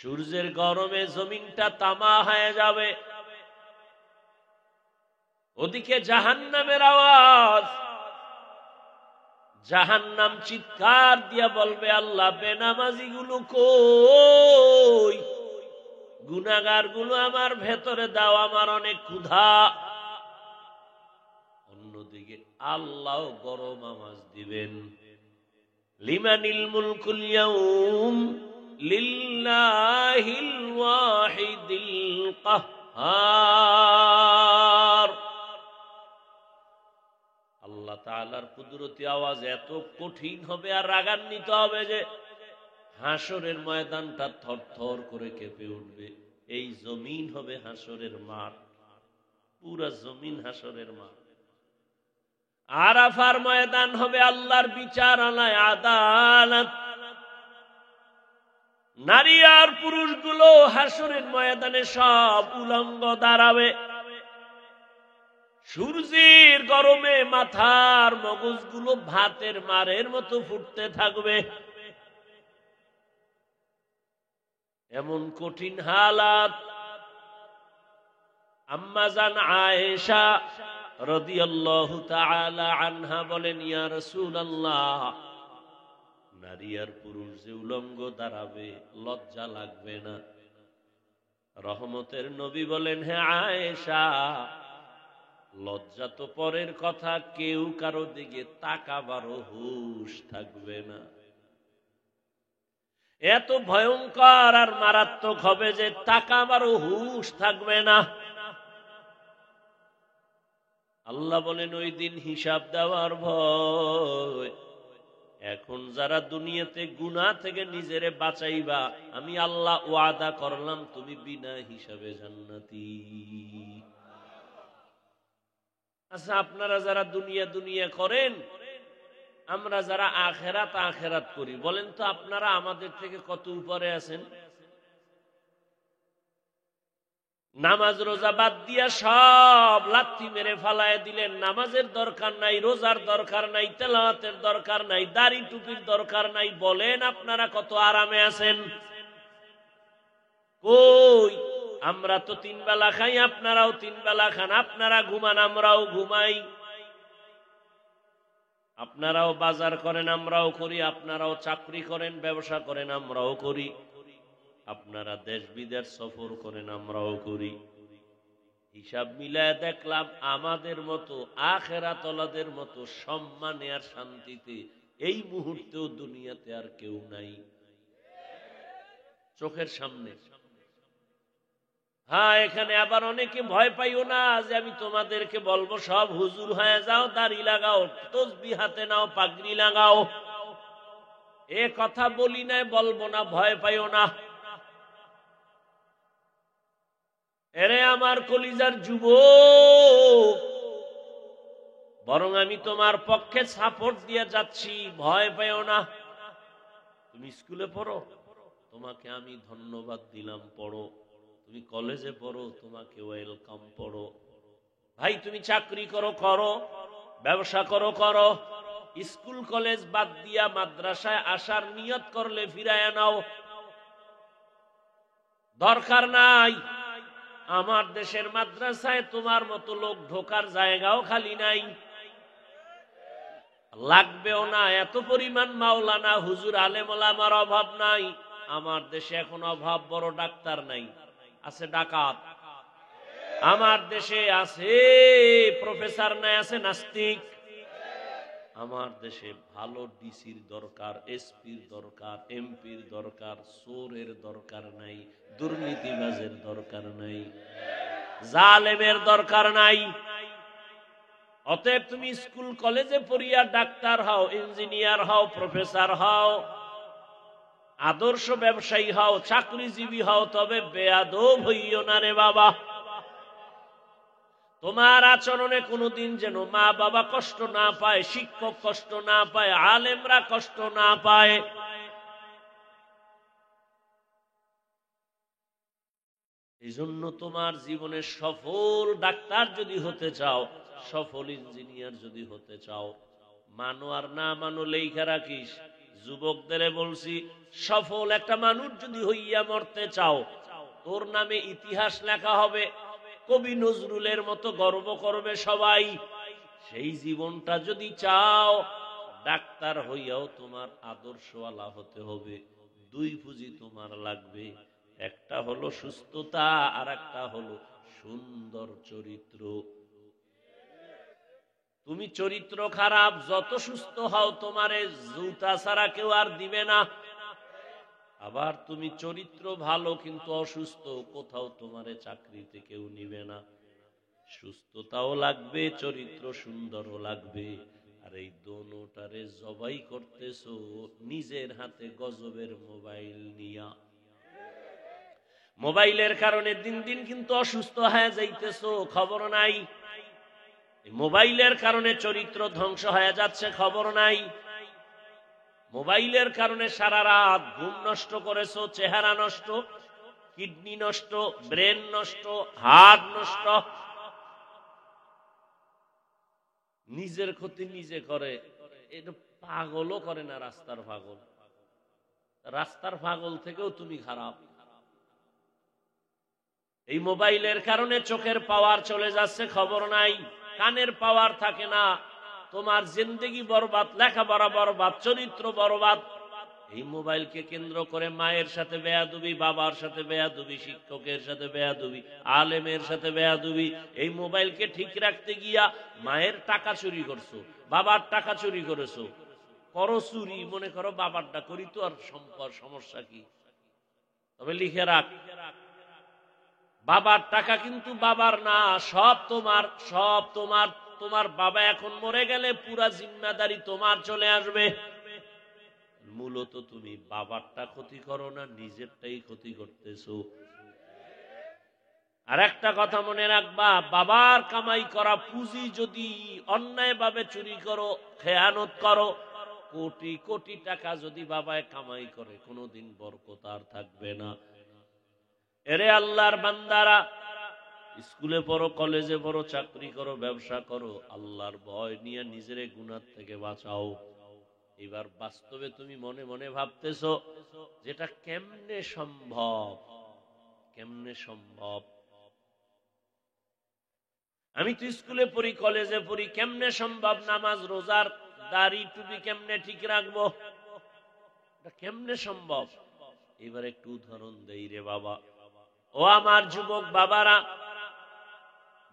সূর্যের গরমে জমিনটা তামা হয়ে যাবে, ওদিকে জাহান্নামের আওয়াজ। জাহান্নাম চিৎকার দিয়া বলবে, আল্লাহ বেনামাজি গুলো কই, গুনাহগার গুলো আমার ভেতরে দাও, আমার অনেক ক্ষুধা। অন্যদিকে আল্লাহ গরম আওয়াজ দিবেন, লিমানিল মুলকুল ইয়াউম লিল্লাহিল ওয়াহিদিল কাহ্হার। আল্লাহ তাআলার কুদরতি আওয়াজ এত কঠিন হবে আর রাগান্বিত হবে যে হাসরের ময়দানটা থরথর করে কেঁপে উঠবে। এই জমিন হবে হাসরের মাঠ, পুরা জমিন হাসরের মাঠ। আরাফার ময়দান হবে আল্লাহর বিচারালয়, আদালত। নারী আর পুরুষগুলো হাসরের ময়দানে সব উলঙ্গ দাঁড়াবে। সূর্যের গরমে মাথার মগজগুলো ভাতের মারের মতো ফুটতে থাকবে। এমন কঠিন হালাত। আম্মা জান আয়েশা রাদিয়াল্লাহু তাআলা আনহা বলেন, ইয়া রাসূলুল্লাহ, নারী আর পুরুষ যে উলঙ্গ দাঁড়াবে, লজ্জা লাগবে না? রহমতের নবী বলেন, হ্যাঁ আয়েশা, লজ্জা তো পরের কথা, কেউ কারো দিকে তাকাবারও হুঁশ থাকবে না। এত ভয়ঙ্কর আর মারাত্মক হবে যে তাকাবারও হুঁশ থাকবে না। আল্লাহ বলেন, ওই দিন হিসাব দেওয়ার ভয়। এখন যারা দুনিয়াতে গুনাহ থেকে নিজেরে বাঁচাইবা, আমি আল্লাহ ওয়াদা করলাম তুমি বিনা হিসাবে জান্নাতি। আচ্ছা, আপনারা যারা দুনিয়া দুনিয়া করেন, আমরা যারা আখেরাত আখেরাত করি, বলেন তো আপনারা আমাদের থেকে কত উপরে আছেন? নামাজ রোজা বাদ দিয়া সব লাথি মেরে ফালায় দিলেন। নামাজের দরকার নাই, রোজার দরকার নাই, তেলাওয়াতের দরকার নাই, দাড়ি টুপির দরকার নাই। বলেন আপনারা কত আরামে আছেন? কই, আমরা তো 3 বেলা খাই, আপনারাও 3 বেলা খান। আপনারা ঘুমান, আমরাও ঘুমাই। আপনারাও বাজার করেন, আমরাও করি। আপনারাও চাকরি করেন, ব্যবসা করেন, আমরাও করি। আপনারা দেশ বিদেশ সফর করেন, আমরাও করি। হিসাব মিলায় দেখলাম আমাদের মতো আখিরাতওয়ালাদের মতো সম্মানে আর শান্তিতে এই মুহূর্তেও দুনিয়াতে আর কেউ নাই চোখের সামনে। হ্যাঁ, এখানে আবার অনেকে ভয় পাইও না যে আমি তোমাদেরকে বলবো সব হুজুর হয়ে যাও, দাড়ি লাগাও, তসবিহ হাতে নাও, পাগড়ি লাগাও। এ কথা বলি নাই, বলবো না, ভয় পাইও না। এরে আমার কলিজার যুবক, বরং আমি তোমার পক্ষে সাপোর্ট দিয়ে যাচ্ছি, ভয় পাইও না। তুমি স্কুলে পড়ো, তোমাকে আমি ধন্যবাদ দিলাম, পড়ো। তুমি কলেজে পড়ো, তোমাকে ওয়েলকাম, পড়ো। ভাই তুমি চাকরি করো, করো। ব্যবসা করো, করো। স্কুল কলেজ বাদ দিয়া মাদ্রাসায় আসার নিয়ত করলে ফিরায় নাও, দরকার নাই। আমার দেশের মাদ্রাসায় তোমার মতো লোক ঢোকার জায়গাও খালি নাই, লাগবেও না। এত পরিমাণ মাওলানা হুজুর আলেম ওলামার অভাব নাই। আমার দেশে এখন অভাব বড় ডাক্তার নাই, আছে ডাকাত। আমার দেশে আছে প্রফেসর নাই, আছে নাস্তিক। আমার দেশে ভালো ডিসির দরকার, এসপির দরকার, এমপির দরকার, চোরের দরকার নাই, দুর্নীতিবাজের দরকার নাই, জালেমের দরকার নাই। অতএব তুমি স্কুল কলেজে পড়িয়া ডাক্তার হও, ইঞ্জিনিয়ার হও, প্রফেসর হও, আদর্শ ব্যবসায়ী হও, চাকরিজীবী হও, তবে বেয়াদব হইও না রে বাবা। তোমার আচরণে কোনোদিন যেন মা বাবা কষ্ট না পায়, শিক্ষক কষ্ট না পায়, আলেমরা কষ্ট না পায়। এই জন্য তোমার জীবনে সফল ডাক্তার যদি হতে চাও, সফল ইঞ্জিনিয়ার যদি হতে চাও, মানো আর না মানো লেখা রাখিস, যুবকদের বলছি, সফল একটা মানুষ যদি হইয়া মরতে চাও, তোর নামে ইতিহাস লেখা হবে, কবি নজরুলের মতো গর্ব করবে সবাই। সেই জীবনটা যদি চাও, ডাক্তার হইয়াও তোমার আদর্শওয়ালা হতে হবে। দুই পুঁজি তোমার লাগবে, একটা হলো সুস্থতা, আর একটা হলো সুন্দর চরিত্র। তুমি চরিত্র খারাপ, যত সুস্থ হও তোমারে জুতা ছাড়া কেউ আর দিবে না। আবার তুমি চরিত্র ভালো কিন্তু অসুস্থ, কোথাও তোমারে চাকরিতে কেউ নিবে না। সুস্থতাও লাগবে, চরিত্র সুন্দরও লাগবে। আর এই দোনোটারে জবাই করতেছো নিজের হাতে গজবের মোবাইল নিয়া। মোবাইলের কারণে দিন দিন কিন্তু অসুস্থ হয়ে যাইতেছো, খবর নাই। মোবাইলের কারণে চরিত্র ধ্বংস হয়ে যাচ্ছে, খবর নাই। মোবাইলের কারণে সারা রাত ঘুম নষ্ট করেছো, চেহারা নষ্ট, কিডনি নষ্ট, ব্রেন নষ্ট, হার্ট নষ্ট। নিজের ক্ষতি নিজে করে, এটা পাগলও করে না, রাস্তার পাগল। রাস্তার পাগল থেকেও তুমি খারাপ। এই মোবাইলের কারণে চোখের পাওয়ার চলে যাচ্ছে, খবর নাই। কানের পাওয়ার থাকে না, তোমার জিন্দেগি বরবাদ, লেখাপড়া বরবাদ, চরিত্র বরবাদ। এই মোবাইলকে কেন্দ্র করে মায়ের সাথে বেয়াদবি, বাবার সাথে বেয়াদবি, শিক্ষকের সাথে বেয়াদবি, আলেমের সাথে বেয়াদবি। এই মোবাইলকে ঠিক রাখতে গিয়া মায়ের টাকা চুরি করছো, বাবার টাকা চুরি করেছো। করো চুরি, মনে করো বাবারটা করি তো আর সম্পদ, সমস্যা কি? তবে লিখে রাখ, বাবার টাকা কিন্তু বাবার না, সব তোমার, সব তোমার। তোমার বাবা এখন মরে গেলে পুরা জিম্মাদারি তোমার চলে আসবে। মূলত তুমি বাবারটা ক্ষতি করো না, নিজেরটাই ক্ষতি করতেছো। আর একটা কথা মনে রাখবা, বাবার কামাই করা পুঁজি যদি অন্যায় ভাবে চুরি করো, খেয়ানত করো, কোটি কোটি টাকা যদি বাবায় কামাই করে, কোনোদিন বরকত আর থাকবে না। এরে আল্লাহর বান্দারা, স্কুলে পড়ো, কলেজে পড়ো, চাকরি করো, ব্যবসা করো, আল্লাহর ভয় নিয়ে নিজের গুনাহ থেকে বাঁচাও। এবার বাস্তবে তুমি মনে মনে ভাবতেছো যেটা কেমনে সম্ভব, কেমনে সম্ভব? আমি তো স্কুলে পড়ি, কলেজে পড়ি, কেমনে সম্ভব নামাজ রোজার দাড়ি টুপি কেমনে ঠিক রাখবো? এটা কেমনে সম্ভব? এবার একটু উদাহরণ দেই রে বাবা। ও আমার যুবক বাবারা,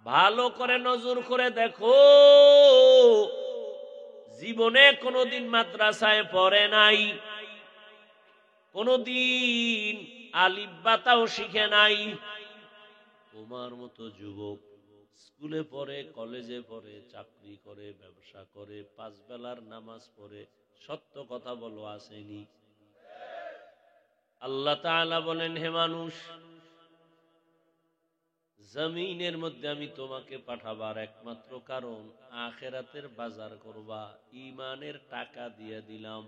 ভালো করে নজর করে দেখো, জীবনে কোনোদিন মাদ্রাসায় পড়ে নাই, কোনোদিন আলিফ বাতাও শিখে নাই। তোমার মতো যুবক স্কুলে পড়ে, কলেজে পড়ে, চাকরি করে, ব্যবসা করে, পাঁচ বেলার নামাজ পড়ে, সত্য কথা বলো, আসেনি? আল্লাহ তাআলা বলেন, হে মানুষ, জমিনের মধ্যে আমি তোমাকে পাঠাবার একমাত্র কারণ আখিরাতের বাজার করবা, ঈমানের টাকা দিয়ে দিলাম।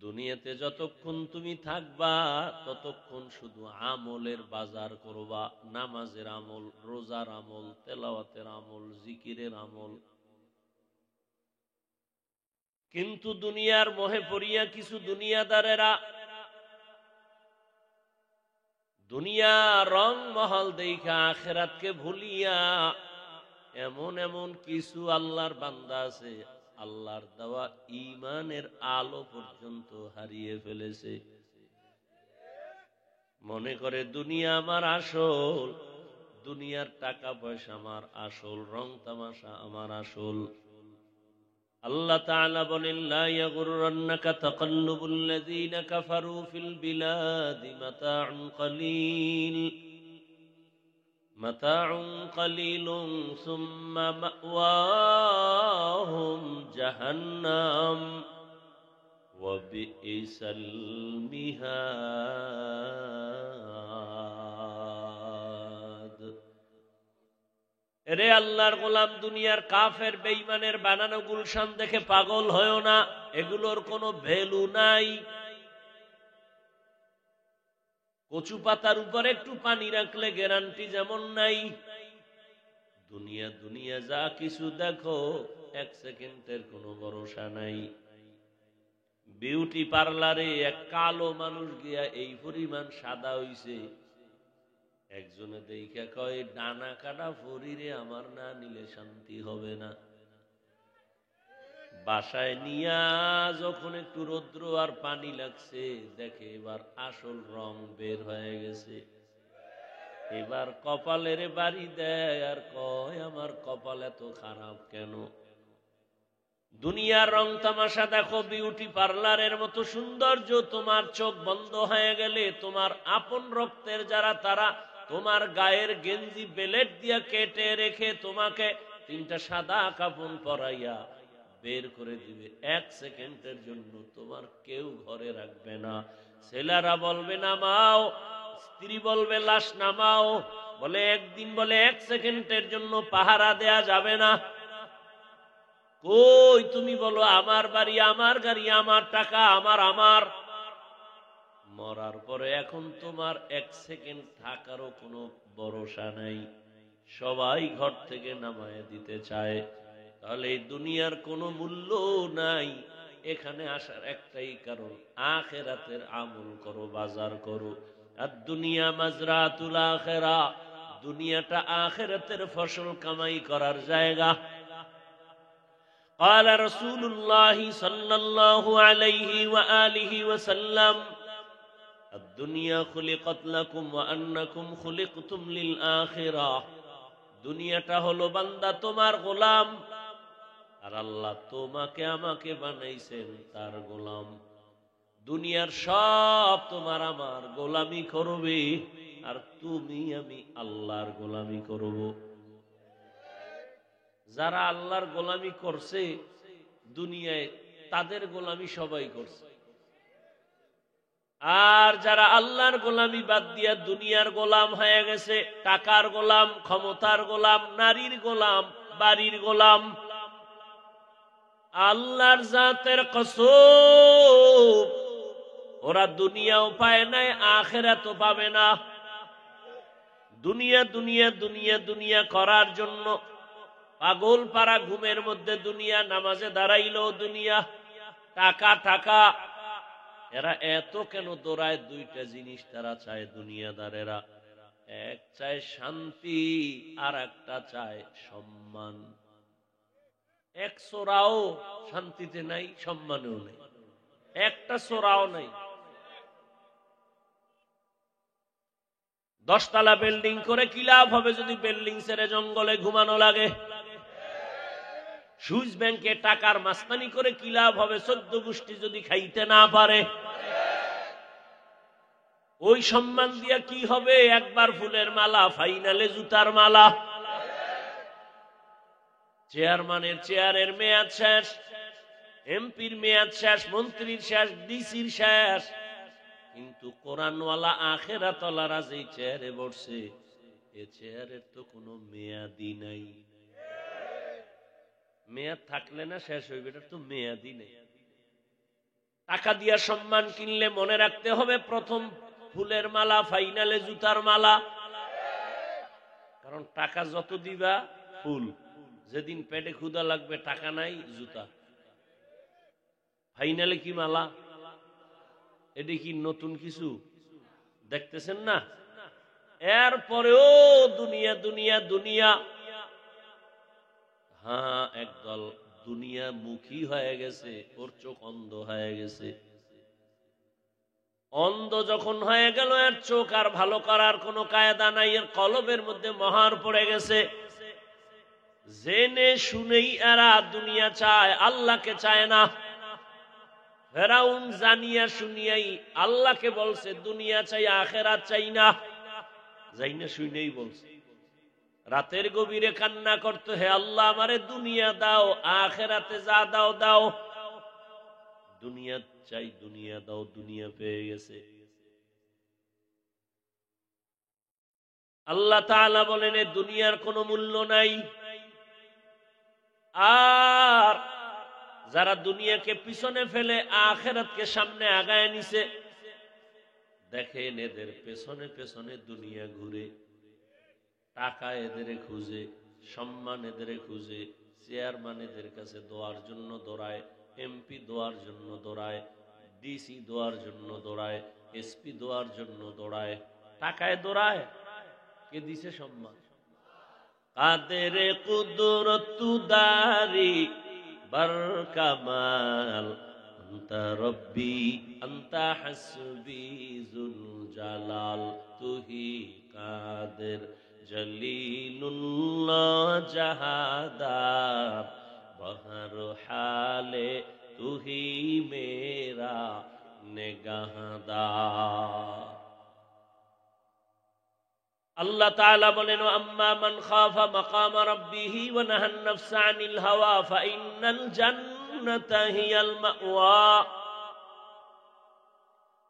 দুনিয়াতে যতক্ষণ তুমি থাকবা ততক্ষণ শুধু আমলের বাজার করবা, নামাজের আমল, রোজার আমল, তেলাওয়াতের আমল, জিকিরের আমল। কিন্তু দুনিয়ার মোহে পড়িয়া কিছু দুনিয়াদারেরা দুনিয়া রং মহল দেখা আখিরাতকে ভুলিয়া এমন এমন কিছু আল্লাহর বান্দা আছে, আল্লাহর দেওয়া ঈমানের আলো পর্যন্ত হারিয়ে ফেলেছে। মনে করে দুনিয়া আমার আসল, দুনিয়ার টাকা পয়সা আমার আসল, রং তামাশা আমার আসল। আল্লাহ তাআলা বলেন, লা ইয়াগুররান্নাকা তাকাল্লুবুল লাযীনা কাফারু ফিল বিলাদি মাতাউন কলিল, মাতাউন কলিলুন সুম্মা মাওয়াহুম জাহান্নাম ওয়া বিইসাল মিহাদ। রে আল্লাহর গোলাম, দুনিয়ার কাফের বেঈমানের বানানো গুলশান দেখে পাগল হয়ো না, এগুলোর কোনো ভ্যালু নাই। কচু পাতার উপর একটু পানি রাখলে গ্যারান্টি যেমন নাই। দুনিয়া দুনিয়া যা কিছু দেখো এক সেকেন্ডের কোনো ভরসা নাই। বিউটি পার্লারে এক কালো মানুষ গিয়া এই পরিমাণ সাদা হইছে, একজনে দেখা কয় ডানা কাটা ফরিরে আমার না নিলে শান্তি হবে না। বাসায় নিয়া যখন একটু রৌদ্র আর পানি লাগছে, দেখে এবার আসল রং বের হয়ে গেছে। এবার কপালের বাড়ি দেয় আর কয় আমার কপাল এত খারাপ কেন। দুনিয়ার রং তামাশা দেখো, বিউটি পার্লারের মতো সৌন্দর্য। তোমার চোখ বন্ধ হয়ে গেলে তোমার আপন রক্তের যারা, তারা তোমার গায়ের গেঞ্জি বেলেট দিয়া কেটে রেখে তোমাকে 3টা সাদা কাপড় পরাইয়া বের করে দিবে। 1 সেকেন্ডের জন্য তোমার কেউ ঘরে রাখবে না। ছেলেরা বলবে নামাও, স্ত্রী বলবে লাশ নামাও, বলে একদিন বলে 1 সেকেন্ডের জন্য পাহারা দেয়া যাবে না। কই তুমি বলো আমার বাড়ি, আমার গাড়ি, আমার টাকা, আমার। মরার পরে এখন তোমার 1 সেকেন্ড থাকারও কোনো ভরসা নাই। সবাই ঘর থেকে নামায় দিতে চায়। তাহলে এই দুনিয়ার কোনো মূল্য নাই। এখানে আসার একটাই কারণ, আখিরাতের আমল করো, বাজার করো। আর দুনিয়া মাজরাতুল আখিরা, দুনিয়াটা আখিরাতের ফসল কামাই করার জায়গা। قال رسول الله صلى الله عليه وآله وسلم الدنيا خلقت لكم وأنكم خلقتم للآخرة। দুনিয়াটা হলো বান্দা তোমার গোলাম, আর আল্লাহ তোমাকে আমাকে বানাইছেন তার গোলাম। দুনিয়ার সব তোমার আমার গোলামি করবে, আর তুমি আমি আল্লাহর গোলামি করব। যারা আল্লাহর গোলামি করছে দুনিয়ায়, তাদের গোলামি সবাই করছে। আর যারা আল্লাহর গোলামি বাদ দিয়া দুনিয়ার গোলাম হয়ে গেছে, টাকার গোলাম, ক্ষমতার গোলাম, নারীর গোলাম, বাড়ির গোলাম, আল্লাহর জাতের কসম, ওরা দুনিয়াও পায় নাই, আখিরাতও পাবে না। দুনিয়া দুনিয়া দুনিয়া দুনিয়া করার জন্য পাগল পারা ঘুমের মধ্যে দুনিয়া, নামাজে দাঁড়াইলো দুনিয়া, টাকা টাকা। এরা এত কেন দৌড়ায়? 2টা জিনিস তারা চায় দুনিয়াদারেরা। এক চায় শান্তি, আর একটা চায় সম্মান। এক সোরাও শান্তিতে নাই, সম্মানেও নেই, একটা সোরাও নাই। 10 তলা বিল্ডিং করে কি লাভ হবে যদি বিল্ডিং ছেড়ে জঙ্গলে ঘুমানো লাগে? সুইস ব্যাংকে টাকার মাস্তানি করে কি লাভ হবে 14 গোষ্ঠী যদি খাইতে না পারে? ওই সম্মান দিয়া কি হবে? একবার ফুলের মালা, ফাইনালে জুতার মালা। চেয়ারম্যানের চেয়ারের মেয়াদ শেষ, এমপির মেয়াদ শেষ, মন্ত্রীর শেষ, ডিসির শেষ, কিন্তু কোরআনওয়ালা আখিরাতওয়ালারা যেই চেয়ারে বসছে, এ চেয়ারের তো কোনো মেয়াদই নাই। মেয়াদ থাকলে না শেষ হইবে, এটা তো মেয়াদই নেই। টাকা দিয়া সম্মান কিনলে মনে রাখতে হবে প্রথম ফুলের মালা, ফাইনালে জুতার মালা। কারণ টাকা যত দিবা ফুল, যেদিন পেটে ক্ষুধা লাগবে টাকা নাই, জুতা। ফাইনালে কি মালা? এটি কি নতুন কিছু দেখতেছেন না? এরপরেও দুনিয়া দুনিয়া দুনিয়া। হ্যাঁ, একদল দুনিয়া মুখী হয়ে গেছে, ওর চোখ অন্ধ হয়ে গেছে। অন্ধ যখন হয়ে গেল, এর চোখ আর ভালো করার কোনো কায়দা নাই, এর কলবের মধ্যে মহার পড়ে গেছে। জেনে শুনেই এরা দুনিয়া চায়, আল্লাহকে চায় না। ফেরাউন জানিয়া শুনিয়াই আল্লাহকে বলছে দুনিয়া চাই, আখিরাত চাই না। যাই না শুনেই বলছে, রাতের গভীরে কান্না করতে, হে আল্লাহ আমারে দুনিয়া দাও, আখিরাতে যা দাও দাও। দুনিয়া চাই, দুনিয়া দাও, দুনিয়া পেয়ে গেছে। আল্লাহ তাআলা বলেন এ দুনিয়ার কোনো মূল্য নাই। আর যারা দুনিয়াকে পিছনে ফেলে আখিরাতকে সামনে আগায় নিছে, দেখেন এদের পেছনে পেছনে দুনিয়া ঘুরে। টাকা এদের খুঁজে, সম্মান এদের খুঁজে, চেয়ারম্যানদের কাছে দোয়ার জন্য দৌড়ায়, এমপি দোয়ার জন্য দৌড়ায়, ডিসি দোয়ার জন্য দৌড়ায়, এসপি দোয়ার জন্য দৌড়ায়, টাকায় দৌড়ায়। কে দিছে সম্মান? কাদের কুদরত দারি বার কামাল আনতা রব্বি আনতা হাসবি জুল জালাল তুহি কাদের জলিলুল্লাহ জাহাদার বহর হালে তুহি মেরা নেগাহদার। আল্লাহ তাআলা বলেন, আম্মা মান খাফা মাকাম রাব্বিহি ওয়া নাহান নাফসা আনিল হাওয়া ফাইন্নাল জান্নাতা হিয়াল মাওয়া।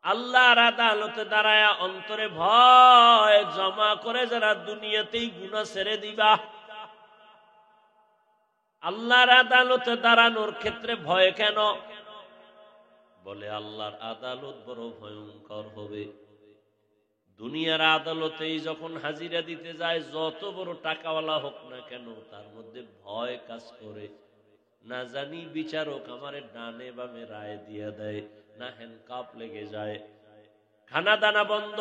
আল্লাহর আদালতে দাঁড়ায়া অন্তরে ভয় জমা করে যারা দুনিয়াতেই গুনাহ ছেড়ে দিবা, আল্লাহর আদালতে দাঁড়ানোর ক্ষেত্রে ভয় কেন? বলে আল্লাহর আদালত বড় ভয়ঙ্কর হবে। দুনিয়ার আদালতেই যখন হাজিরা দিতে যায়, যত বড় টাকাওয়ালা হোক না কেন, তার মধ্যে ভয় কাজ করে। না জানি বিচারক আমারে ডানে বামে রায় দিয়ে দেয়, না হ্যান্ডকাপ লেগে যায়, খানা দানা বন্ধ,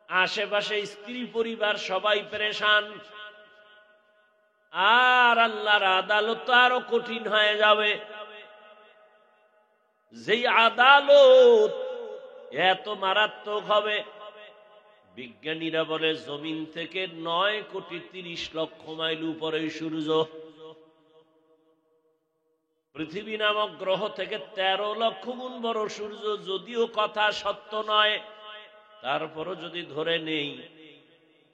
আশেপাশে স্ত্রী পরিবার সবাই পেরেশান। আর আল্লাহর আদালত তো আরো কঠিন হয়ে যাবে। যেই আদালত এত মারাত্মক হবে, বিজ্ঞানীরা বলে জমিন থেকে 9,30,00,000 মাইল উপরে সূর্য, পৃথিবী নামক গ্রহ থেকে 13 লক্ষ গুণ বড় সূর্য। যদিও কথা সত্য নয়, তারপরও যদি ধরে নেই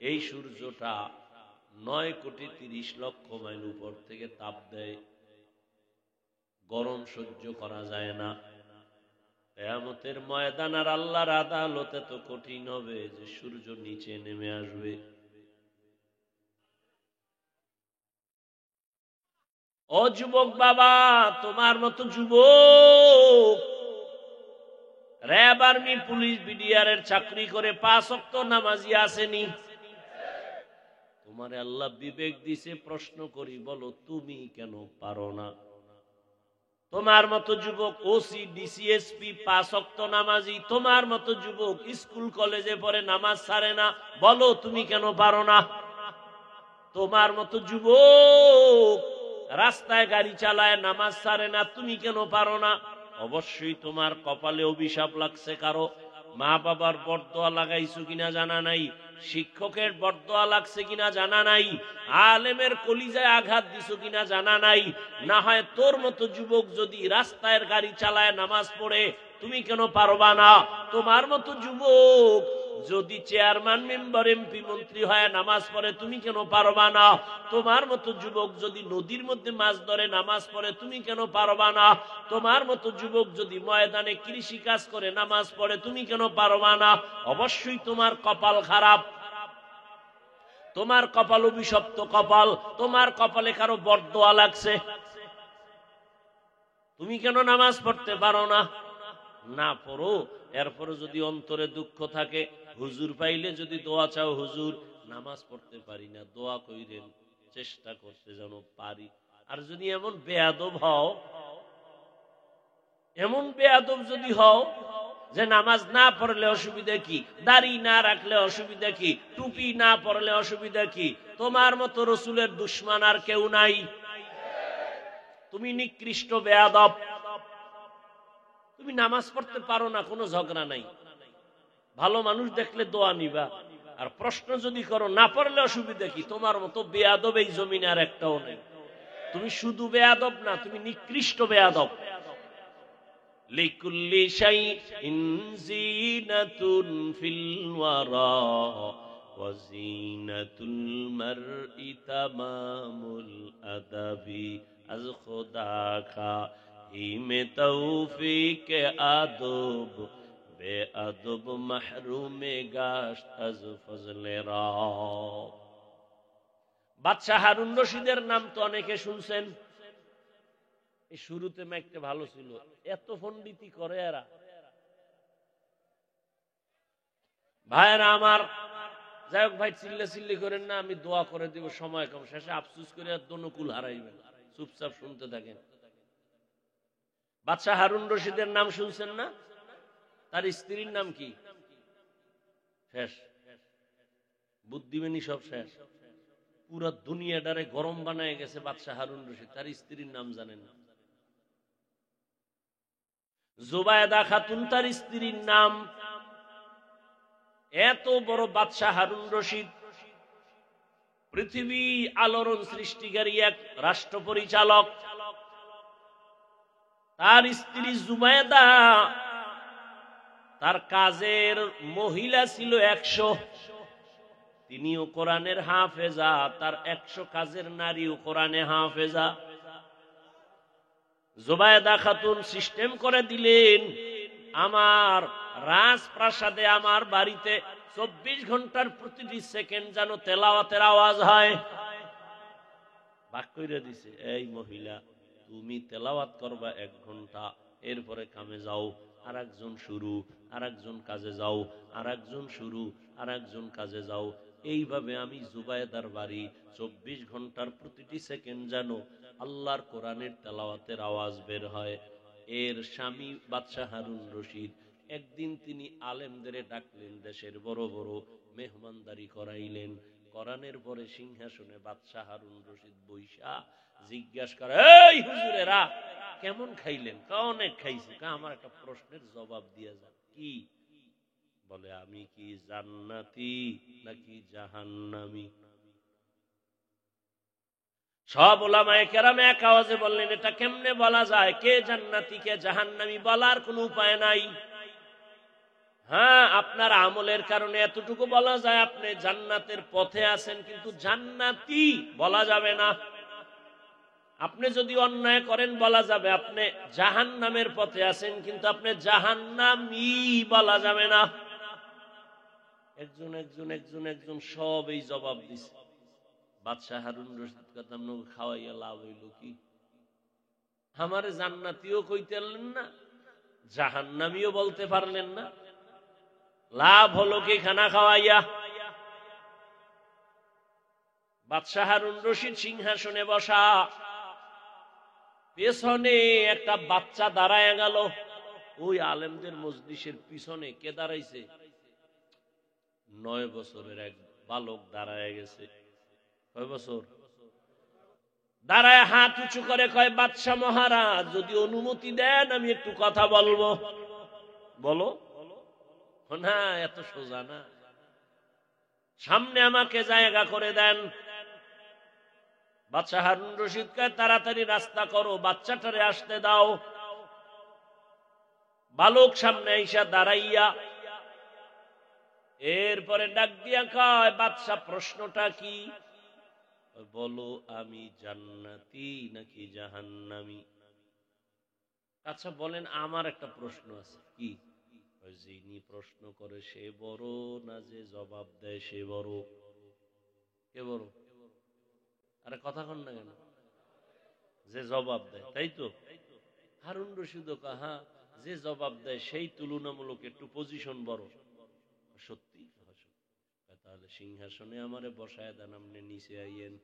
এই সূর্যটা 9,30,00,000 মাইল উপর থেকে তাপ দেয়, গরম সহ্য করা যায় না। কিয়ামতের ময়দান আর আল্লাহর আদালত এত কঠিন হবে যে সূর্য নিচে নেমে আসবে। ও যুবক বাবা, তোমার মতো যুবক র‍্যাব, আর্মি, পুলিশ, বিডিআর এর চাকরি করে 5 ওয়াক্ত নামাজি আসেনি? তোমারে আল্লাহ বিবেক দিছে, প্রশ্ন করি, বলো তুমি কেন পারো না? তোমার মতো যুবক ওসি, ডিসি, এসপি 5 ওয়াক্ত নামাজি, তোমার মতো যুবক স্কুল কলেজে পড়ে নামাজ ছাড়ে না, বলো তুমি কেন পারো না? তোমার মতো যুবক রাস্তায় গাড়ি চালায় নামাজ ছাড়ে না, তুমি কেন পারো না? অবশ্যই তোমার কপালে অভিশাপ লাগছে কারো, মা বাবার বরদোয়া লাগাইছো কিনা জানা নাই, শিক্ষকের বরদোয়া লাগছে কিনা জানা নাই, আলেমের কলিজায় আঘাত দিছো কিনা জানা নাই। না হয় তোর মতো যুবক যদি রাস্তায় গাড়ি চালায় নামাজ পড়ে, তুমি কেন পারবা না? তোমার মতো যুবক যদি চেয়ারম্যান, মেম্বার, এমপি, মন্ত্রী হয় নামাজ পড়ে, তুমি কেন পারবা না? তোমার মতো যুবক যদি নদীর মধ্যে মাছ ধরে নামাজ পড়ে, তুমি কেন পারবা না? তোমার মতো যুবক যদি ময়দানে কৃষি কাজ করে নামাজ পড়ে, তুমি কেন পারবা না? অবশ্যই তোমার কপাল খারাপ, তোমার কপাল অভিশপ্ত কপাল, তোমার কপালে কারো বরদোয়া লাগছে। তুমি কেন নামাজ পড়তে পারো না? না পড়ো, এরপরে যদি অন্তরে দুঃখ থাকে, হুজুর পাইলে যদি দোয়া চাও, হুজুর নামাজ পড়তে পারি না, দোয়া কইরেন, চেষ্টা করতে যেন পারি। আর যদি এমন বেয়াদব হও, এমন বেয়াদব যদি হও যে নামাজ না পড়লে অসুবিধা কি, দাড়ি না রাখলে অসুবিধা কি, টুপি না পড়লে অসুবিধা কি, তোমার মতো রসুলের দুশমন আর কেউ নাই। তুমি নিকৃষ্ট বেয়াদব, তুমি নামাজ পড়তে পারো না, কোনো ঝগড়া নাই, ভালো মানুষ দেখলে দোয়া নিবা। আর প্রশ্ন যদি করো না পড়লে অসুবিধা কি, তোমার মতো বেয়াদব এই জমিনে আর একটাও নেই। তুমি শুধু বেয়াদব না, তুমি নিকৃষ্ট বেয়াদব। লিকুল্লি শাইইন জিনাতুন ফিল ওয়ারা ওয়া জিনাতুল মারই তামামুল আদাবি আজ খোদা কা হিমে তৌফিক আদব বেআদব মাহরুমে গাশত আজ ফজলে রা। বাদশাহ হারুন রশিদের নাম তো অনেকে শুনছেন। এই শুরুতে মাইকটা ভালো ছিল, এত পণ্ডিতি করে এরা। ভাইরা আমার, যাই হোক ভাই, চিল্লি করেন না, আমি দোয়া করে দিব, সময় কম, শেষে আফসুস করে দনুকুল হারাইবেন। চুপচাপ শুনতে থাকেন। বাদশাহ হারুন রশিদের নাম শুনছেন না? তার স্ত্রীর নাম কি? শেষ, বুদ্ধিমানী সব শেষ। পুরো দুনিয়াটারে গরম বানায় গেছে বাদশাহ হারুন রশিদ, তার স্ত্রীর নাম জানেন না? জুবায়দা খাতুন তার স্ত্রীর নাম। এত বড় বাদশাহ হারুন রশিদ, পৃথিবী আলোড়ন সৃষ্টিকারী এক রাষ্ট্র পরিচালক। তার স্ত্রী জুবায়দা, তার কাজের মহিলা ছিল 100। তিনিও কোরআনের হাফেজা, তার 100 কাজের নারীও কোরআনে হাফেজা। জুবায়দা খাতুন সিস্টেম করে দিলেন, আমার রাজপ্রাসাদে, আমার বাড়িতে 24 ঘন্টার প্রতিটি সেকেন্ড যেন তেলাওয়াতের আওয়াজ হয়। ভাগ করে দিছে, এই মহিলা তুমি তেলাওয়াত করবা 1 ঘন্টা, এরপরে কামে যাও, আর একজন শুরু, আর একজন কাজে যাও, আর একজন শুরু, আর একজন কাজে যাও। এইভাবে আমি জুবায়দার বাড়ি 24 ঘন্টার প্রতিটি সেকেন্ড যেন আল্লাহর কোরআনের তেলাওয়াতের আওয়াজ বের হয়। এর স্বামী বাদশাহ হারুন রশিদ একদিন তিনি আলেমদের ডাকলেন, দেশের বড় বড় মেহমানদারি করাইলেন। কোরআনের পরে সিংহাসনে বাদশাহ হারুন রশিদ বৈশা জিজ্ঞাসা করে, এই হুজুরেরা কেমন খাইলেন? অনেক খাইছি। আমার একটা প্রশ্নের জবাব দিয়ে যান। কি? বলে, আমি কি জান্নাতি নাকি জাহান্নামী? সব উলামায়ে কেরাম এক আওয়াজে বললেন, এটা কেমনে বলা যায়? কে জান্নাতি কে জাহান্নামী বলার কোনো উপায় নাই। হ্যাঁ, আপনার আমলের কারণে এতটুকু বলা যায়, আপনি জান্নাতের পথে আছেন, কিন্তু জান্নাতি বলা যাবে না। আপনি যদি অন্যায় করেন বলা যাবে আপনি জাহান্নামের পথে আছেন, কিন্তু আপনি জাহান্নামী বলা যাবে না। একজন একজন একজন একজন সব এই জবাব দিছে। বাদশাহ হারুন রশিদ কথা খাওয়াইয়া লাভ হইল কি? আমারে জান্নাতীও কইতে পারলেন না, জাহান্নামীও বলতে পারলেন না, লাভ হলো কি খানা খাওয়াইয়া? বাদশাহ হারুন রশিদ সিংহাসনে বসা, পেছনে একটা বাচ্চা দাঁড়ায় গেল। ওই আলেমদের মজলিসের পিছনে কে দাঁড়াইছে? 9 বছরের এক বালক দাঁড়ায় গেছে। কয় বছর? দাঁড়ায় হাত উঁচু করে কয়, বাদশাহ মহারাজ যদি অনুমতি দেন আমি একটু কথা বলবো। বলো। না, এত সোজা না, সামনে আমাকে জায়গা করে দেন। বাদশাহ হারুন রশিদ কয়, তাড়াতাড়ি রাস্তা করো, বাচ্চাটারে আসতে দাও। বালক সামনে আইসা দাঁড়াইয়া এরপরে ডাক দিয়া কয়, বাদশাহ প্রশ্নটা কি? বলো, আমি জান্নাতি নাকি জাহান্নামী? আচ্ছা বলেন, আমার একটা প্রশ্ন আছে। কি? যিনি প্রশ্ন করে সে বড় না যে জবাব দেয় সে বড়? কে বড়? আরে কথা কন না কেন? যে জবাব দেয়, তাই তো? হারুন রশিদ কাহা, যে জবাব দেয় সেই তুলনামূলক একটু পজিশন বড়। সত্যি? তাহলে সিংহাসনে আমারে বসায় দেন, আপনি নিচে আইয়েন।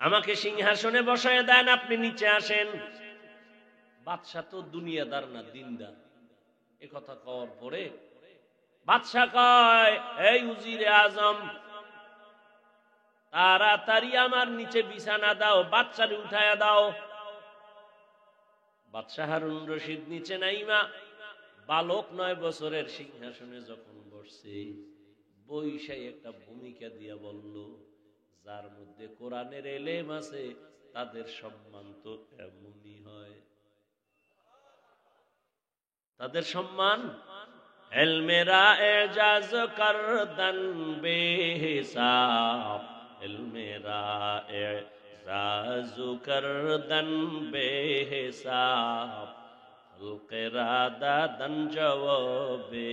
আমাকে সিংহাসনে বসায় দেন, আপনি নিচে আসেন। বাদশাহ তো দুনিয়াদার না, দিনদার। এ কথা কওয়ার পরে বাদশাহ কয়, এই উজিরে আজম, তাড়াতাড়ি আমার নিচে বিছানা দাও, বাচ্চারে উঠায়া দাও। বাদশাহ হারুন রশিদ নিচে নাইমা বালক 9 বছরের সিংহাসনে যখন বসছে, বৈশাই একটা ভূমিকা দিয়া বলল, যার মধ্যে কোরআনের এলেম আছে তাদের সম্মান তো এমনই হয়। তাদের সম্মান এলমেরা এজাজ করদন বেহিসাব, এলমেরা এজাজ করদন বেহিসাব, হলকেরা দাদন জওয়াবে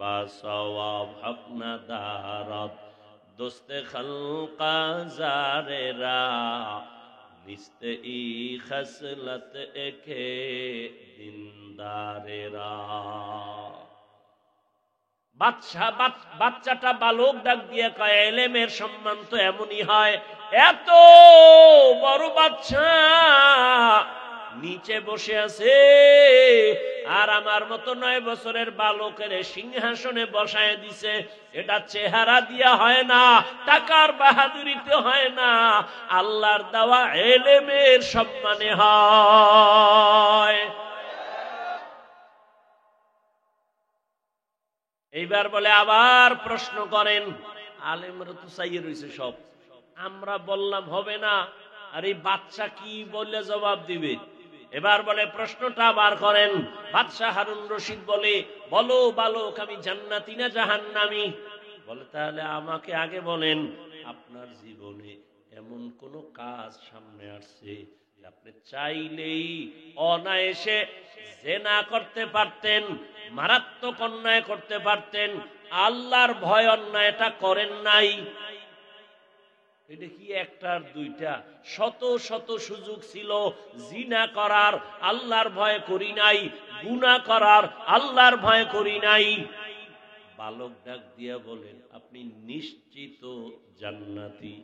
বাসওয়াব হক নাদারাত, দোস্তে খলকা জারেরা নিস্তে ই খসলত একে দিনদারেরা। বাচ্চাটা বালক ডাক দিয়ে কয়, এলেমের সম্মান তো এমনই হয়। এত বড় বাচ্চা নিচে বসে আছে, আর আমার মতো 9 বছরের বালকের সিংহাসনে বসায় দিছে। এটা চেহারা দিয়া হয় না, টাকার বাহাদুরিতে হয় না, আল্লাহর দেওয়া এলেমের সম্মানে হয়। এইবার বলে আবার প্রশ্ন করেন, আলেমরা তো চাইয়ে রয়েছে সব, আমরা বললাম হবে না, আর এই বাচ্চা কি বললে জবাব দিবে? এবার বলে প্রশ্নটা আবার করেন। বাদশাহ হারুন রশিদ বলে, বলো বালক, আমি জান্নাতি না জাহান্নামী? বলে তাহলে আমাকে আগে বলেন, আপনার জীবনে এমন কোন কাজ সামনে আসছে আপনি চাইলেই অনায়াসে জিনা করতে পারতেন, মারাত্মক অন্যায় করতে পারতেন, আল্লাহর ভয় অন্যায়টা করেন নাই? এটা কি একটার দুইটা? শত শত সুযোগ ছিল জিনা করার, আল্লাহর ভয় করি নাই, গুনাহ করার, আল্লাহর ভয় করি নাই। বালক ডাক দিয়া বলেন, আপনি নিশ্চিত জান্নাতি।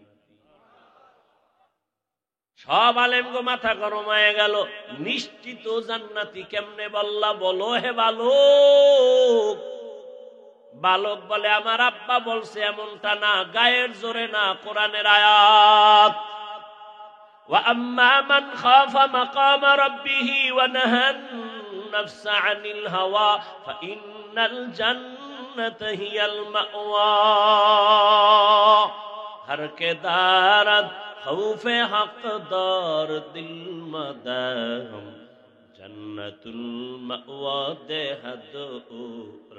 সব আলেমগো মাথা গরম হয়ে গেল, নিশ্চিত জান্নাতি কেমনে বললা? বলো হে বালক। বালক বলে, আমার আব্বা বলছে। এমনটা না, গায়ের জোরে না, কোরআনের আয়াত। ওয়া আম্মা মান খাফা মাকাম রাব্বিহি ওয়া নাহান নাফসা আনিল হাওয়া ফাইন্নাল জান্নাতা হিয়াল মাওয়া। হর কে দারাত খৌফে হকদার দিল মদাম জান্নাতুল মাওয়া দেহাদ ও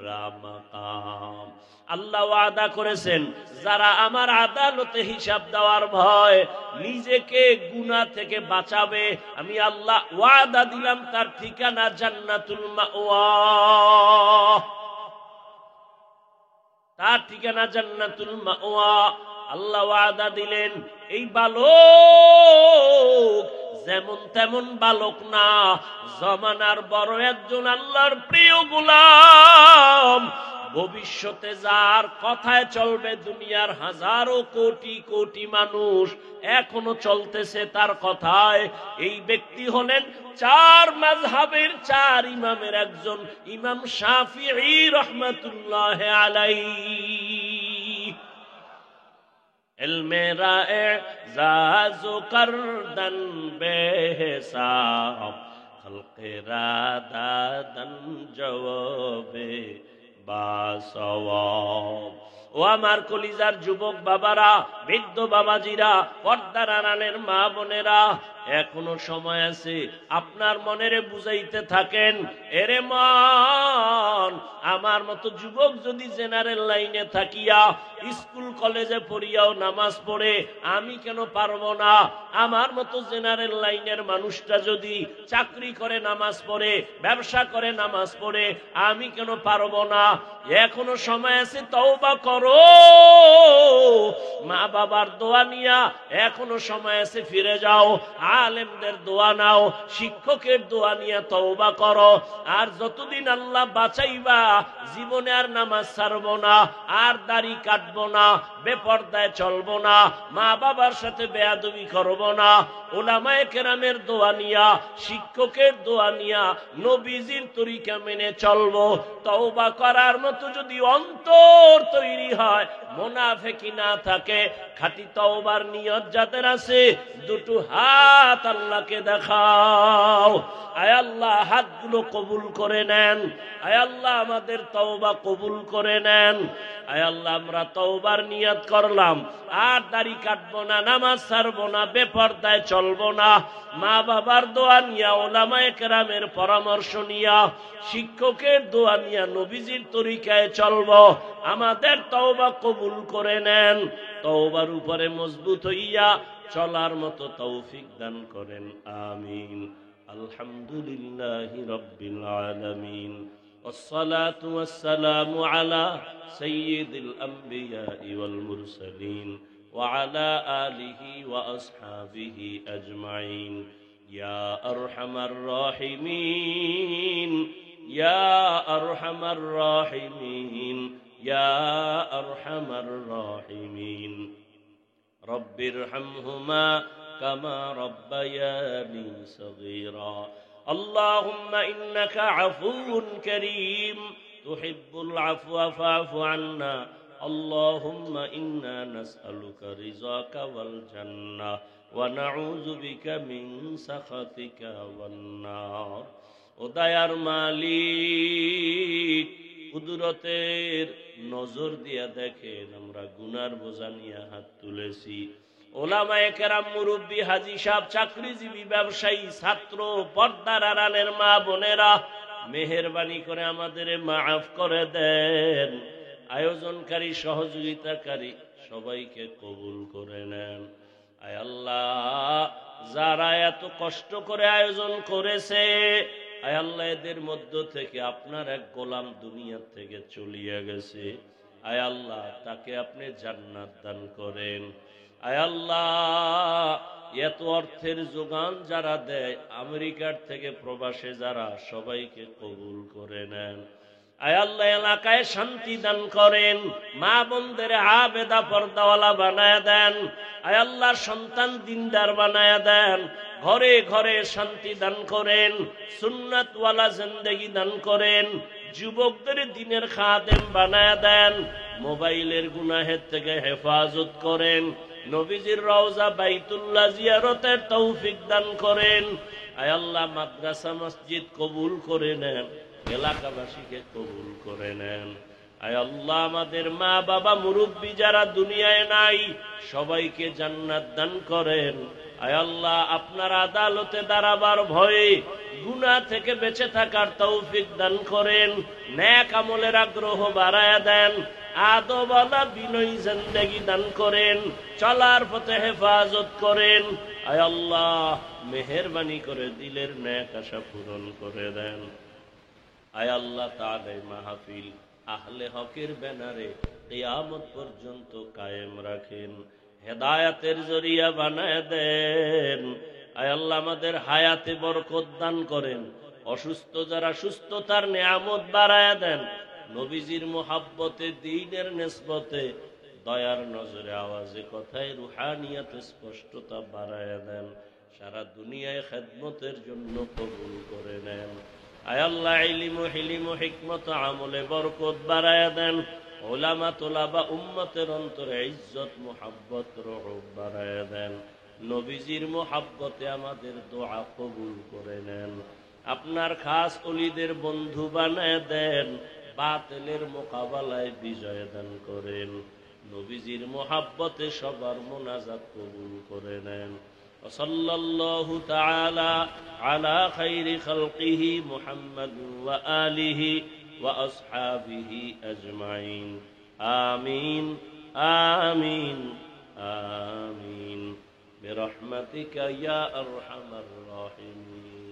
রামাকাম। আল্লাহ ওয়াদা করেছেন, যারা আমার আদালতে হিসাব দেওয়ার ভয় নিজেকে গুনাহ থেকে বাঁচাবে, আমি আল্লাহ ওয়াদা দিলাম তার ঠিকানা জান্নাতুল মাওয়া, তার ঠিকানা জান্নাতুল মাওয়া। আল্লাহ ওয়াদা দিলেন। এই বালক যেমন তেমন বালক না, জমানার বড় একজন আল্লাহর প্রিয় গোলাম। ভবিষ্যতে যার কথায় চলবে দুনিয়ার হাজারো কোটি কোটি মানুষ, এখনো চলতেছে তার কথায়। এই ব্যক্তি হলেন 4 মাযহাবের 4 ইমামের একজন, ইমাম শাফিঈ রাহমাতুল্লাহ আলাইহি। ইলমে রা'জাজু করদন বেহিসাব, খলকে রাদাদন জওয়াবে বাসওয়াব। ও আমার কলিজার যুবক বাবারা, বৃদ্ধ বাবাজিরা, পর্দার আড়ালের মা বোনেরা, এখনো সময় আছে। আপনার মনেরে বুঝাইতে থাকেন, এরে মন, আমার মতো যুবক যদি জেনারেল লাইনে থাকিয়া স্কুল কলেজে পড়িয়াও নামাজ পড়ে, আমি কেন পারবো না? আমার মতো জেনারেল লাইনের মানুষটা যদি চাকরি করে নামাজ পড়ে, ব্যবসা করে নামাজ পড়ে, আমি কেন পারবো না? এখনো সময় আছে, তওবা করো। মা বাবার দোয়া নিয়া এখনো সময় আছে, ফিরে যাও। আলেমদের দোয়া নাও, শিক্ষকের দোয়া নিয়ে তওবা করো। আর যতদিন আল্লাহ বাঁচাইবা, জীবনে আর নামাজ ছাড়বো না, আর দাড়ি কাটবো না, বেপরদায় চলবো না, মা বাবার সাথে বেয়াদবি করবো না। উলামায়ে কেরামের দোয়া নিয়া, শিক্ষকের দোয়া নিয়া, নবীজির তরিকা মেনে চলবো। তওবা করার মতো যদি অন্তর তৈরি হয়, মুনাফিকি না থাকে, খাঁটি তওবার নিয়ত যাদের আছে, দুটো হাত আল্লাহকে দেখাও। আয় আল্লাহ, হাতগুলো কবুল করে নেন। আয় আল্লাহ, আমাদের তওবা কবুল করে নেন। আয় আল্লাহ, আমরা তওবার নিয়ত করলাম, আর দাড়ি কাটবো না, নামাজ ছাড়বো না, বেপরদায় চলবো না। মা বাবার দোয়া নিয়া, উলামায়ে কেরামের পরামর্শ নিয়া, শিক্ষকের দোয়া নিয়া, নবীজির তরিকায় চলবো। আমাদের তওবা কবুল করে নেন। তওবার উপরে মজবুত হইয়া চলার মতো তৌফিক দান করেন, আমিন। আলহামদুলিল্লাহি রাব্বিল আলামিন, ওয়াসসালাতু ওয়াসসালামু আলা সাইয়্যিদিল আমবিয়াই ওয়াল মুরসালিন ওয়া আলা আলিহি ওয়া আসহাবিহি আজমাইন। ইয়া আরহামার রাহিমিন, ইয়া আরহামার রাহিমিন, ইয়া আরহামার রাহিমিন। রব্বিরহামহুমা কামা রব্বায়ানি সগীরা। আল্লাহুম্মা ইন্নাকা আফুউন কারীম তুহিব্বুল আফওয়া ফা'ফু আন্না। আল্লাহুম্মা ইন্না নাসআলুকা রিযাকা ওয়াল জান্নাহ ওয়া নাউযু বিকা মিন সাখাতিকা ওয়ান নার। ও দয়ার মালিক, কুদরতের নজর দিয়া দেখেন আমরা গুনার বোঝা নিয়ে হাত তুলেছি। ওলামায়ে কেরাম, মুরব্বী, হাজী সাহেব, চাকরিজীবী, ব্যবসায়ী, ছাত্র, পর্দার আড়ালের মা বোনেরা, মেহেরবানি করে আমাদের মাফ করে দেন। আয়োজনকারী, সহযোগিতাকারী সবাইকে কবুল করে নেন। আয় আল্লাহ, যারা এত কষ্ট করে আয়োজন করেছে, আয় আল্লাহ, এদের মধ্য থেকে আপনার এক গোলাম দুনিয়ার থেকে চলিয়া গেছে। আয় আল্লাহ, তাকে আপনি জান্নাত দান করেন। আয় আল্লাহ, এত অর্থের যোগান যারা দেয়, আমেরিকার থেকে প্রবাসে যারা, সবাইকে কবুল করে নেন। আয় আল্লাহ, এলাকায় শান্তি দান করেন। মা বোনদের আবেদা পর্দাওয়ালা বানায় দেন। আয় আল্লাহ, সন্তান দিনদার বানায় দেন। ঘরে ঘরে শান্তি দান করেন। সুন্নাতওয়ালা জিন্দেগি দান করেন। যুবকদের দিনের খাদেম বানায় দেন। মোবাইলের গুনাহের থেকে হেফাজত করেন। নবীজির রওজা বাইতুল্লাহ জিয়ারতের তৌফিক দান করেন। আয় আল্লাহ, মাদ্রাসা মসজিদ কবুল করে নেন। এলাকাবাসীকে কবুল করে নেন। আয় আল্লাহ, আমাদের মা বাবা মুরব্বী যারা দুনিয়ায় নাই, সবাইকে জান্নাত দান করেন। আয় আল্লাহ, আপনার আদালতে দাঁড়াবার ভয়ে গুনাহ থেকে বেঁচে থাকার তৌফিক দান করেন। নেক আমলের আগ্রহ বাড়ায়া দেন। আদবওয়ালা বিনয়ী জিন্দেগি দান করেন। চলার পথে হেফাজত করেন। আয় আল্লাহ, মেহেরবানি করে দিলের নেক আশা পূরণ করে দেন। আয় আল্লাহ, তাআলা মাহফিল আহলে হকের ব্যানারে কিয়ামত পর্যন্ত কায়েম রাখেন। হেদায়েতের জরিয়া বানায় দেন। আয় আল্লাহ, আমাদের হায়াতে বরকত দান করেন। অসুস্থ যারা, সুস্থতার নিয়ামত বাড়ায় দেন। নবীজির মুহাব্বতে, দ্বীনের নিসবতে, দয়ার নজরে, আওয়াজে, কথায়, রুহানিয়াতে স্পষ্টতা বাড়ায় দেন। সারা দুনিয়ায় খেদমতের জন্য কবুল করে নেন। আয় আল্লাহ, ইলম, হিলিম, হিকমত, আমলে বরকত বাড়ায় দেন। উলামা, তোলাবা, উম্মতের অন্তরে ইজ্জত, মুহাব্বত, রহব বাড়ায় দেন। নবীজির মুহাব্বতে আমাদের দোয়া কবুল করে নেন। আপনার খাস ওলিদের বন্ধু বানায় দেন। বাতিলের মোকাবেলায় বিজয় দান করেন। নবীজির মুহাব্বতে সবার মুনাজাত কবুল করে নেন। সাল্লাল্লাহু তাআলা আলা খাইরি খালকিহি মুহাম্মাদ ওয়া আলিহি ওয়া আসহাবিহি আজমাইন। আমিন আমিন আমিন বিরহমাতিকা ইয়া আরহামার রাহিমিন।